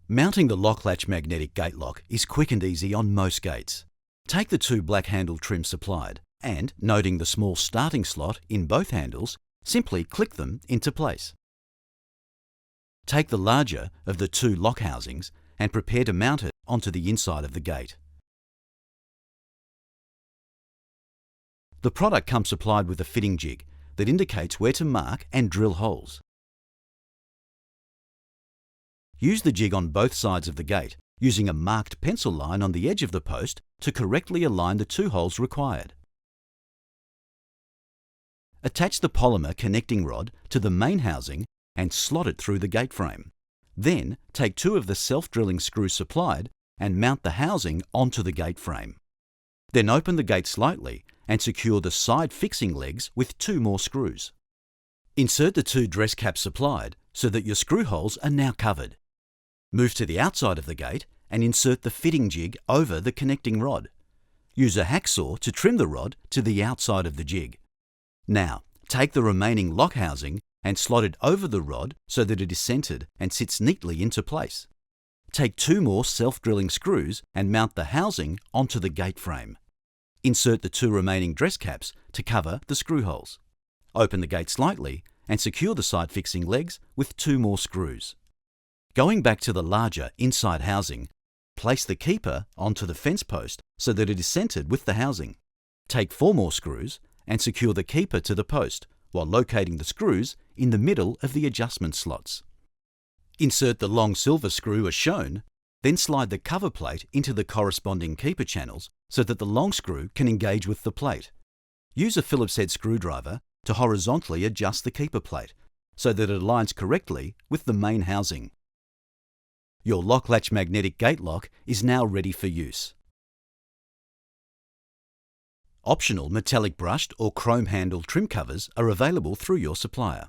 Mounting the LokkLatch magnetic gate lock is quick and easy on most gates. Take the two black handle trims supplied and, noting the small starting slot in both handles, simply click them into place. Take the larger of the two lock housings and prepare to mount it onto the inside of the gate. The product comes supplied with a fitting jig that indicates where to mark and drill holes. Use the jig on both sides of the gate, using a marked pencil line on the edge of the post to correctly align the two holes required. Attach the polymer connecting rod to the main housing and slot it through the gate frame. Then, take two of the self-drilling screws supplied and mount the housing onto the gate frame. Then open the gate slightly and secure the side fixing legs with two more screws. Insert the two dress caps supplied so that your screw holes are now covered. Move to the outside of the gate and insert the fitting jig over the connecting rod. Use a hacksaw to trim the rod to the outside of the jig. Now, take the remaining lock housing and slot it over the rod so that it is centered and sits neatly into place. Take two more self-drilling screws and mount the housing onto the gate frame. Insert the two remaining dress caps to cover the screw holes. Open the gate slightly and secure the side fixing legs with two more screws. Going back to the larger inside housing, place the keeper onto the fence post so that it is centered with the housing. Take four more screws and secure the keeper to the post while locating the screws in the middle of the adjustment slots. Insert the long silver screw as shown, then slide the cover plate into the corresponding keeper channels so that the long screw can engage with the plate. Use a Phillips head screwdriver to horizontally adjust the keeper plate so that it aligns correctly with the main housing. Your LokkLatch magnetic gate lock is now ready for use. Optional metallic brushed or chrome handle trim covers are available through your supplier.